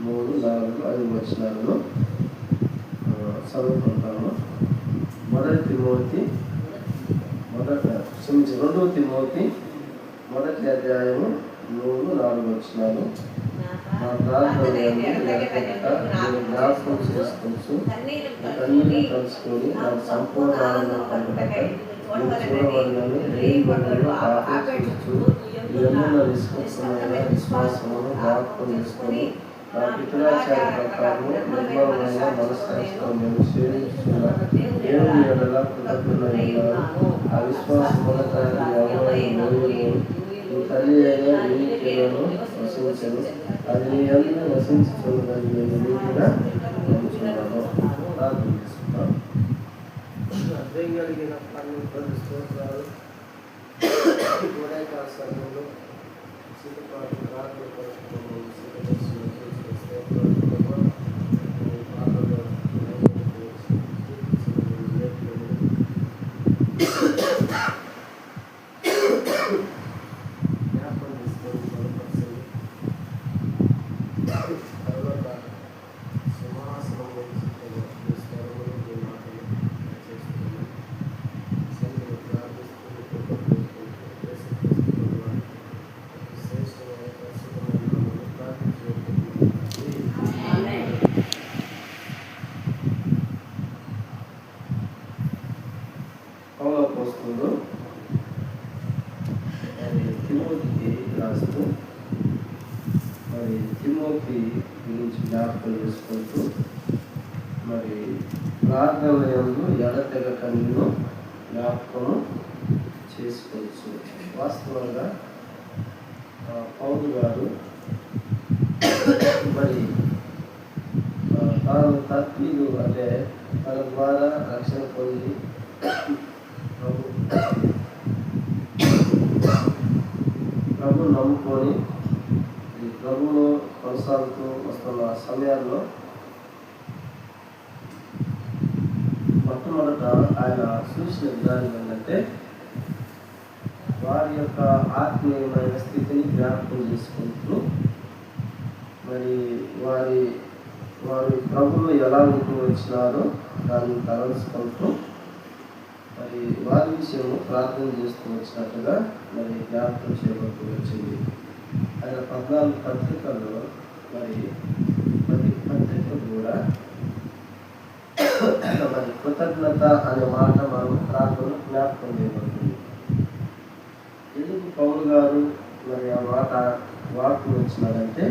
3, 4, 5 వచనాలను చదువుకుంటాము. 2 Timothy మొదటి అధ్యాయము 3, 4 వచనాలు. నా ప్రార్థనలను జ్ఞాపకం చేసుకొచ్చు కన్నీరు కలుసుకొని నాకు సంపూర్ణ ఆనందం కలుగుటకై చూడవలనని రేయింబగళ్ళు ఆపేక్షించు ఎన్నుల విశ్వాసమైన విశ్వాసమును జ్ఞాపకం చేసుకొని నా పితరాచార ప్రకారము నిర్మలమైన మనస్సాక్షితో నేను సేవించుకున్న దేవుని ఎడల కృతజ్ఞులై ఉన్నాను. ఆ విశ్వాసమున నీ తల్లి అయిన నీతిలను వసించను. అది నీ అందరూ వసించుతున్నదని నేను నీతిగా నమ్ముచున్నాను. ప్రార్థన చేసుకుంటాం. అర్థం కలిగిన పన్ను స్తోత్రాలు ఉదయకాల సమయంలో సిద్ధపాటు ప్రార్థన కోసం వస్తుందో తిమోతికి రాస్తూ తిమోతి గురించి జ్ఞాపకం చేసుకుంటూ ప్రార్థనయందు ఎడతెగక నిన్ను జ్ఞాపకం చేసుకోవచ్చు. వాస్తవంగా పౌలు గారు తాను తత్వీలు అంటే తన ద్వారా రక్షణ పొంది ప్రభు నమ్ముకొని ఈ ప్రభువును కొనసాగుతూ వస్తున్న సమయాల్లో మొట్టమొదట ఆయన చూసిన విధానం ఏంటంటే వారి యొక్క ఆత్మీయమైన స్థితిని జ్ఞాపకం చేసుకుంటూ వారి ప్రభువులు ఎలా ఉంటూ వచ్చినారో దాన్ని తలంచుకుంటూ వారి విషయము ప్రార్థన చేస్తూ వచ్చినట్టుగా జ్ఞాపకం చేయబడుతూ వచ్చింది. ఆయన 14 పత్రికల్లో ప్రతి పత్రిక కూడా కృతజ్ఞత అనే మాట మనం ప్రార్థన జ్ఞాపకం చేయబడుతుంది. ఎందుకు పౌలు గారు ఆ మాట వాడుతూ వచ్చినారంటే